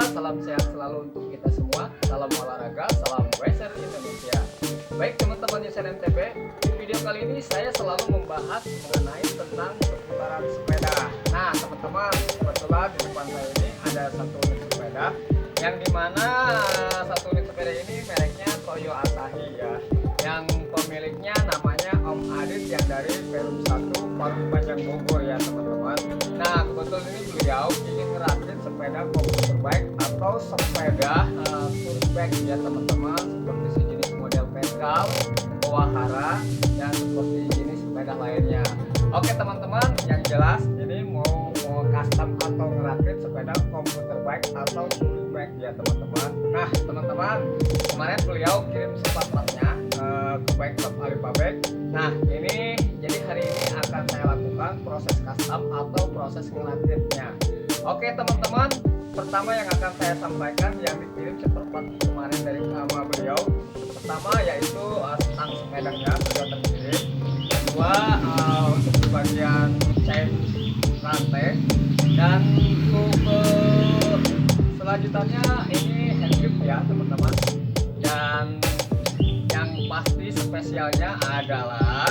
salam sehat selalu untuk kita semua. Salam olahraga, salam racer Indonesia. Baik teman-teman User MTB, di video kali ini saya selalu membahas mengenai tentang seputaran sepeda. Nah teman-teman, kebetulan di depan saya ini ada satu unit sepeda, yang dimana satu unit sepeda ini mereknya Toyo Asahi ya, yang pemiliknya namanya Om Adit yang dari Perum 1 Parung Panjang Bogor ya teman-teman. Nah kebetulan ini beliau ingin ngerakit sepeda komputer bike atau sepeda tour bike ya teman-teman, seperti sejenis model pedal, wahara, dan seperti jenis sepeda lainnya. Oke teman-teman, yang jelas ini mau custom atau ngerakit sepeda komputer bike atau tour bike ya teman-teman. Nah teman-teman, kemarin beliau kirim sepatnya ke bike shop Alipabek. Nah ini jadi hari ini akan saya lakukan proses custom atau proses ngerakitnya. Oke teman-teman, pertama yang akan saya sampaikan yang dikirim seperempat kemarin dari sama beliau. Pertama yaitu stang sepedanya sudah terkirim. Kedua untuk di bagian chain rantai, dan untuk selanjutnya ini handgrip ya teman-teman. Dan yang pasti spesialnya adalah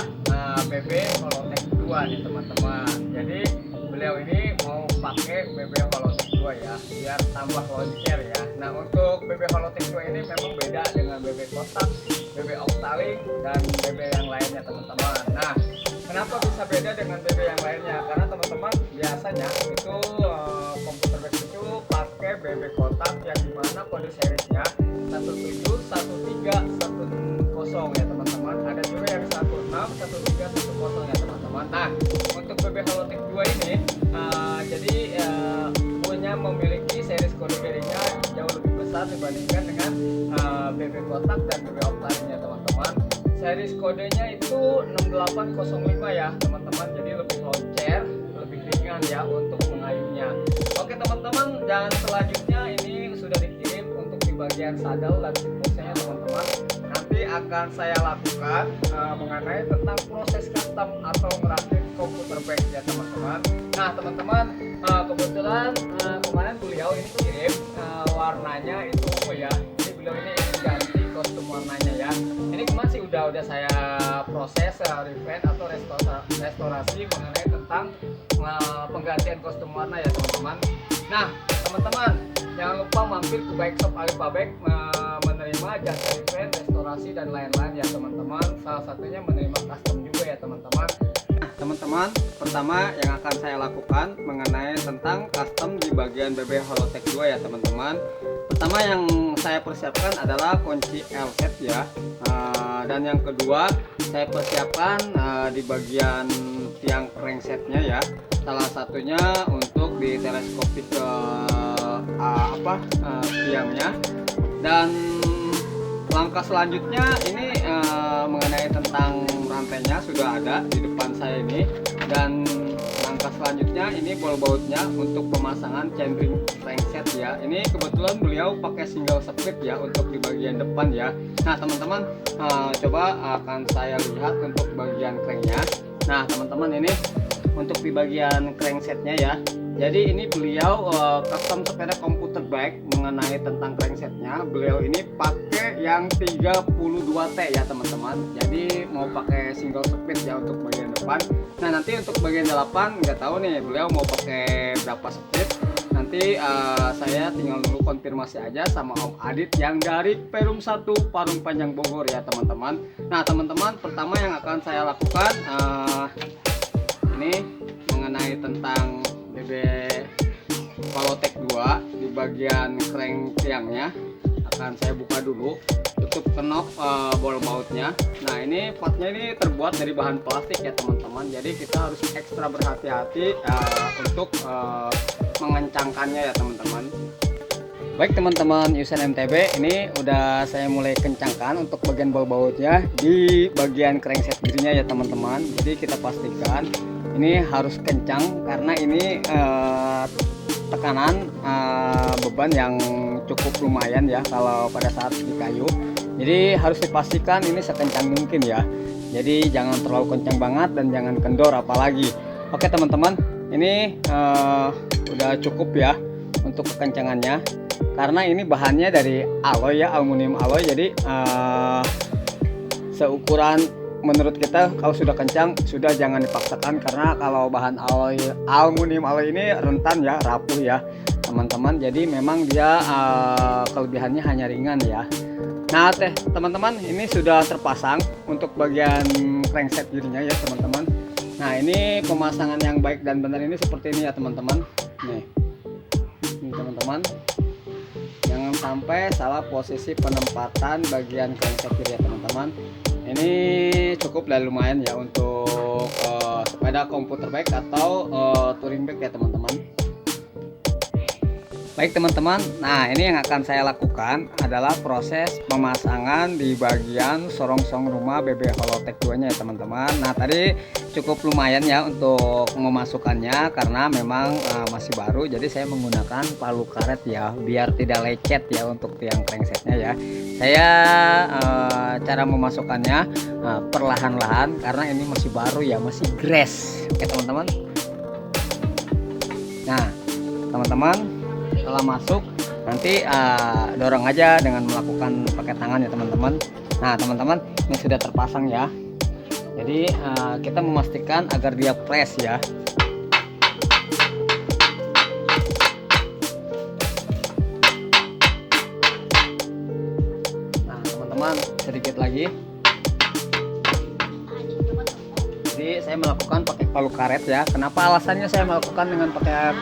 BB Holotech 2 nih teman-teman. Jadi beliau ini mau pakai BB Holotech 2 ya, biar tambah loncer ya. Nah untuk BB Holotech 2 ini memang beda dengan BB kotak, BB Octalink, dan BB yang lainnya teman-teman. Nah kenapa bisa beda dengan BB yang lainnya? Karena teman-teman biasanya itu komputer bike itu pakai BB kotak yang dimana kode seriesnya 171310 ya teman-teman. Ada juga yang 161310 ya teman-teman. Nah untuk BB Holotech 2 ini jadi punya memiliki series kode bearingnya jauh lebih besar dibandingkan dengan BB kotak dan BB Octalink ya teman-teman. Series kodenya itu 6805 ya teman-teman, jadi lebih loncer, lebih ringan ya untuk mengayuhnya. Oke teman-teman, dan selanjutnya ini sudah dikirim untuk di bagian sadel dan seatboxnya teman-teman. Nanti akan saya lakukan mengenai tentang proses custom atau merakit komputer bike ya teman-teman. Nah teman-teman, kebetulan kemarin beliau ini kirim warnanya itu ungu ya. Jadi beliau ini ingin ganti kostum warnanya ya. Ini kemarin sih udah saya proses revamp atau restorasi mengenai tentang penggantian kostum warna ya teman-teman. Nah teman-teman, jangan lupa mampir ke bike shop Alipabek menerima jasa revamp, restorasi, dan lain-lain ya teman-teman. Salah satunya menerima custom juga ya teman-teman. Nah teman-teman, pertama yang akan saya lakukan mengenai tentang custom di bagian BB Holotech 2 ya teman-teman. Pertama yang saya persiapkan adalah kunci L-set ya, dan yang kedua saya persiapkan di bagian tiang cranksetnya ya. Salah satunya untuk di teleskopik ke tiangnya. Dan langkah selanjutnya ini mengenai tentang rantainya sudah ada di depan saya ini. Dan langkah selanjutnya ini ball bautnya untuk pemasangan chainring crankset ya. Ini kebetulan beliau pakai single split ya untuk di bagian depan ya. Nah teman-teman, coba akan saya lihat untuk bagian cranknya. Nah teman-teman, ini untuk di bagian cranksetnya ya. Jadi ini beliau custom sepeda komputer bike mengenai tentang cranksetnya. Beliau ini pakai yang 32T ya teman-teman. Jadi mau pakai single split ya untuk bagian depan. Nah nanti untuk bagian 8 nggak tahu nih beliau mau pakai berapa split. Nanti saya tinggal dulu konfirmasi aja sama Om Adit yang dari Perum 1 Parung Panjang Bogor ya teman-teman. Nah teman-teman, pertama yang akan saya lakukan ini mengenai tentang BB Holotech 2 di bagian crank tiangnya. Akan saya buka dulu, tutup kenop ball bautnya. Nah ini partnya ini terbuat dari bahan plastik ya teman-teman, jadi kita harus ekstra berhati-hati untuk mengencangkannya ya teman-teman. Baik teman-teman User MTB, ini udah saya mulai kencangkan untuk bagian ball bautnya di bagian crankset dirinya ya teman-teman. Jadi kita pastikan ini harus kencang karena ini tekanan beban yang cukup lumayan ya kalau pada saat di kayu. Jadi harus dipastikan ini sekencang mungkin ya. Jadi jangan terlalu kencang banget dan jangan kendor apalagi. Oke teman-teman, ini udah cukup ya untuk kekencangannya. karena ini bahannya dari alloy ya, aluminium alloy. Jadi seukuran menurut kita kalau sudah kencang sudah jangan dipaksakan, karena kalau bahan alloy aluminium alloy ini rentan ya, rapuh ya teman-teman. Jadi memang dia kelebihannya hanya ringan ya. Nah teman-teman, ini sudah terpasang untuk bagian crankset gearnya ya teman-teman. Nah ini pemasangan yang baik dan benar ini seperti ini ya teman-teman. Nih ini teman-teman, jangan sampai salah posisi penempatan bagian crankset gear ya teman-teman. Ini cukup lah, lumayan ya untuk sepeda komputer bike atau touring bike ya teman-teman. Baik teman-teman, nah ini yang akan saya lakukan adalah proses pemasangan di bagian sorong-sorong rumah BB Holotek 2 nya ya teman-teman. Nah tadi cukup lumayan ya untuk memasukkannya, karena memang masih baru, jadi saya menggunakan palu karet ya, biar tidak lecet ya untuk tiang cranksetnya ya. Saya cara memasukkannya perlahan-lahan, karena ini masih baru ya, masih gres oke teman-teman. Nah teman-teman, setelah masuk nanti dorong aja dengan melakukan pakai tangan ya teman-teman. Nah teman-teman, ini sudah terpasang ya, jadi kita memastikan agar dia press ya. Nah teman-teman, sedikit lagi. Jadi saya melakukan pakai palu karet ya. Kenapa alasannya saya melakukan dengan pakai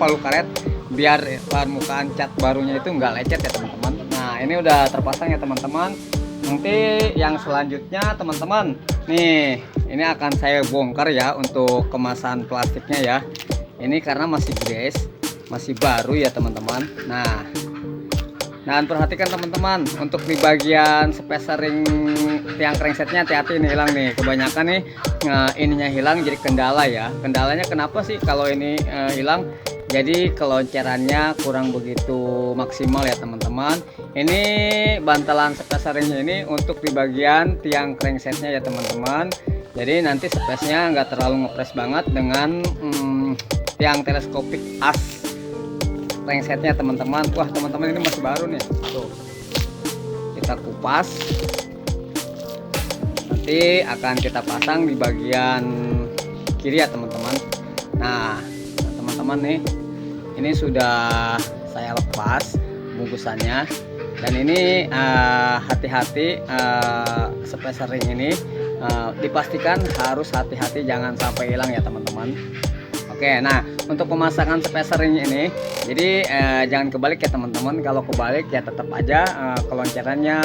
palu karet? Biar permukaan cat barunya itu enggak lecet ya teman-teman. Nah ini udah terpasang ya teman-teman. Nanti yang selanjutnya teman-teman, nih ini akan saya bongkar ya untuk kemasan plastiknya ya. Ini karena masih gres, masih baru ya teman-teman. Nah dan perhatikan teman-teman, untuk di bagian spacer ring tiang cranksetnya hati-hati, ini hilang nih, kebanyakan nih ininya hilang, jadi kendala ya. Kendalanya kenapa sih kalau ini hilang? Jadi keloncerannya kurang begitu maksimal ya teman-teman. Ini bantalan spacer ringnya ini untuk di bagian tiang cranksetnya ya teman-teman. Jadi nanti space-nya nggak terlalu ngepres banget dengan tiang teleskopik as cranksetnya teman-teman. Wah teman-teman, ini masih baru nih. Tuh, kita kupas, nanti akan kita pasang di bagian kiri ya teman-teman. Nah teman-teman nih, ini sudah saya lepas bungkusannya, dan ini hati-hati spacer ring ini dipastikan harus hati-hati, jangan sampai hilang ya teman-teman. Oke, nah untuk pemasangan spacer ring ini, jadi jangan kebalik ya teman-teman. Kalau kebalik ya tetap aja keloncarannya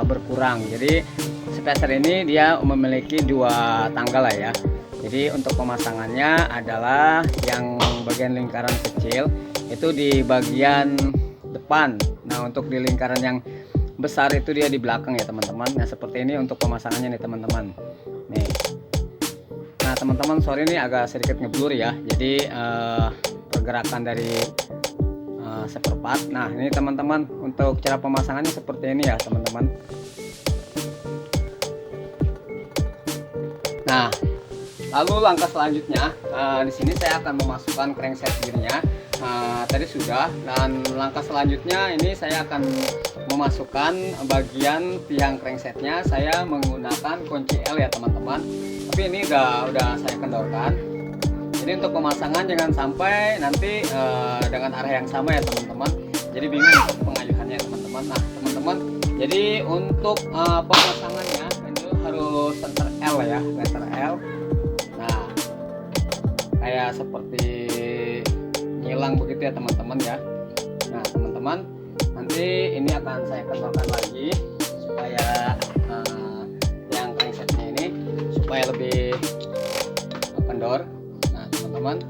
berkurang. Jadi spacer ini dia memiliki dua tangga lah ya. Jadi untuk pemasangannya adalah yang bagian lingkaran kecil itu di bagian depan. Nah untuk di lingkaran yang besar itu dia di belakang ya teman-teman. Nah seperti ini untuk pemasangannya nih teman-teman. Nih. Nah teman-teman, sorry ini agak sedikit ngeblur ya. Jadi pergerakan dari spare part. Nah ini teman-teman, untuk cara pemasangannya seperti ini ya teman-teman. Nah lalu langkah selanjutnya, di sini saya akan memasukkan crankset gearnya. Tadi sudah, dan langkah selanjutnya ini saya akan memasukkan bagian tiang cranksetnya. Saya menggunakan kunci L ya teman-teman. Tapi ini udah saya kendorkan. Jadi untuk pemasangan jangan sampai nanti dengan arah yang sama ya teman-teman. Jadi bingung untuk pengayuhannya teman-teman. Nah teman-teman, jadi untuk pemasangannya ini harus letter L ya, letter L. Kayak seperti ngilang begitu ya teman-teman ya. Nah teman-teman, nanti ini akan saya kendorkan lagi supaya yang cranksetnya ini supaya lebih kendor. Nah teman-teman,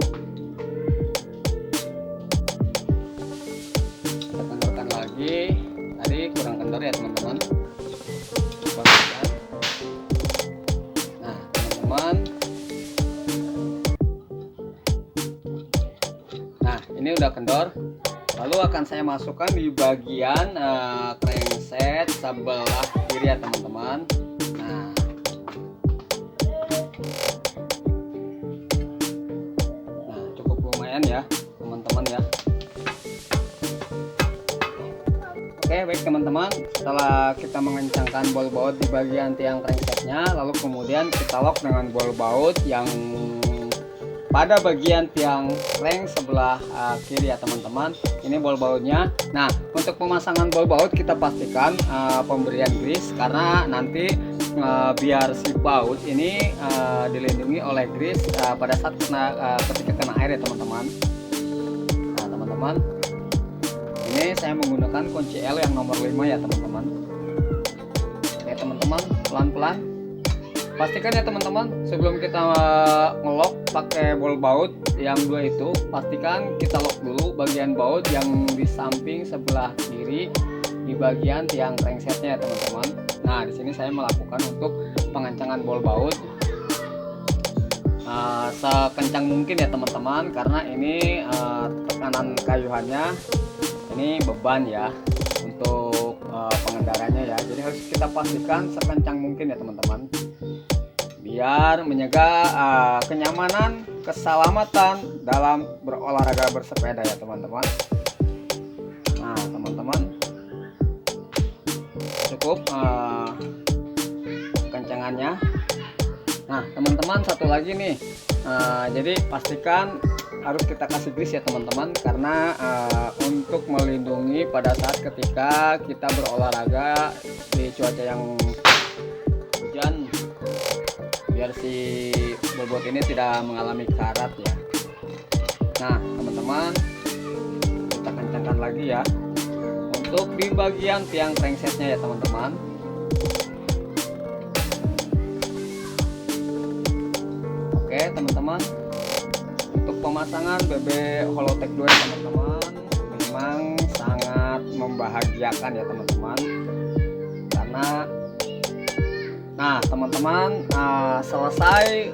kita kendorkan lagi. Tadi kurang kendor ya teman-teman. Nah teman-teman, ini udah kendor. Lalu akan saya masukkan di bagian crankset sebelah kiri ya teman-teman. Nah cukup lumayan ya teman-teman ya. Oke, baik teman-teman, setelah kita mengencangkan bol baut di bagian tiang cranksetnya, lalu kemudian kita lock dengan bol baut yang pada bagian tiang crank sebelah kiri ya teman-teman. Ini bol bautnya. Nah, untuk pemasangan bol baut kita pastikan pemberian grease, karena nanti biar si baut ini dilindungi oleh grease pada saat ketika kena air ya teman-teman. Nah teman-teman, ini saya menggunakan kunci L yang nomor 5 ya teman-teman. Oke teman-teman, pelan-pelan pastikan ya teman-teman, sebelum kita ngelock pakai bol baut yang 2 itu, pastikan kita lock dulu bagian baut yang di samping sebelah kiri di bagian tiang cranksetnya ya teman-teman. Nah, di sini saya melakukan untuk pengencangan bol baut sekencang mungkin ya teman-teman, karena ini tekanan kayuhannya ini beban ya untuk pengendaranya ya. Jadi harus kita pastikan sekencang mungkin ya teman-teman, biar menjaga kenyamanan, keselamatan dalam berolahraga bersepeda ya teman-teman. Nah teman-teman, cukup kencangannya. Nah teman-teman, satu lagi nih, jadi pastikan harus kita kasih grease ya teman-teman, karena untuk melindungi pada saat ketika kita berolahraga di cuaca yang hujan, biar si bobot ini tidak mengalami karat ya. Nah teman-teman, kita kencangkan lagi ya untuk di bagian tiang cranksetnya ya teman-teman. Oke teman-teman, untuk pemasangan BB Holotek 2 ya teman-teman, memang sangat membahagiakan ya teman-teman, karena nah teman-teman, selesai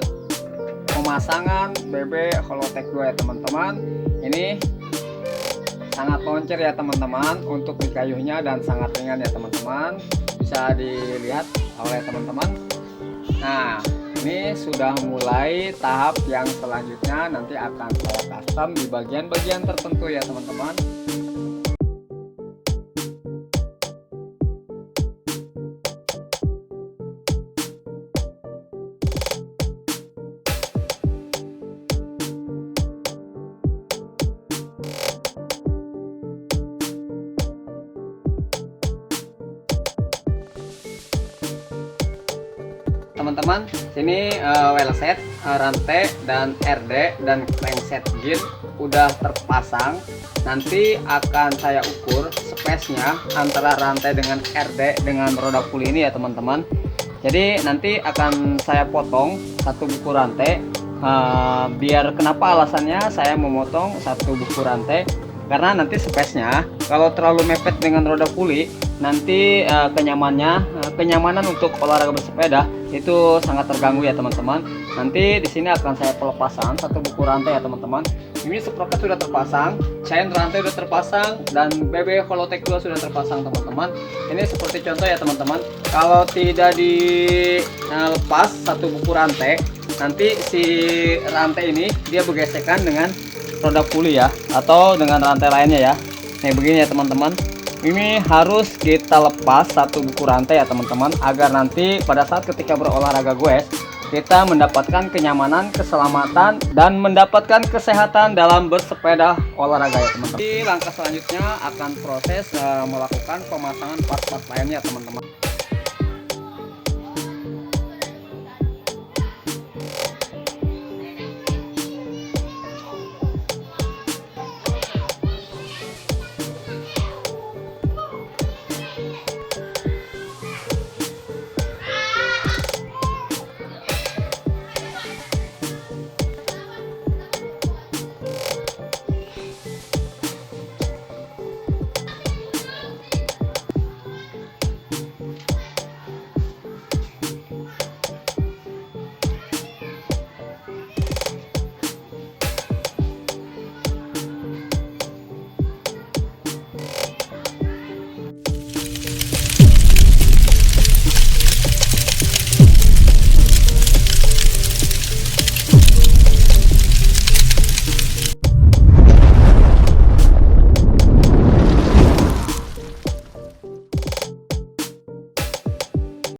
pemasangan BB Holotek 2 ya teman-teman, ini sangat loncer ya teman-teman untuk di kayunya, dan sangat ringan ya teman-teman, bisa dilihat oleh teman-teman. Nah ini sudah mulai tahap yang selanjutnya, nanti akan saya custom di bagian-bagian tertentu ya teman-teman. Teman-teman, sini wheelset, rantai dan RD dan crankset gear udah terpasang. Nanti akan saya ukur space-nya antara rantai dengan RD dengan roda puli ini ya teman-teman. Jadi nanti akan saya potong satu buku rantai. Biar kenapa alasannya saya memotong satu buku rantai, karena nanti space-nya kalau terlalu mepet dengan roda puli, nanti kenyamanan untuk olahraga bersepeda itu sangat terganggu ya teman-teman. Nanti di sini akan saya pelepasan satu buku rantai ya teman-teman. Ini sprocket sudah terpasang, chain rantai sudah terpasang, dan BB Holotek 2 sudah terpasang teman-teman. Ini seperti contoh ya teman-teman, kalau tidak dilepas satu buku rantai, nanti si rantai ini dia bergesekan dengan roda puli ya, atau dengan rantai lainnya ya. Nah begini ya teman-teman, ini harus kita lepas satu buku rantai ya teman-teman, agar nanti pada saat ketika berolahraga goes kita mendapatkan kenyamanan, keselamatan, dan mendapatkan kesehatan dalam bersepeda olahraga ya teman-teman. Di langkah selanjutnya akan proses melakukan pemasangan part-part lainnya teman-teman.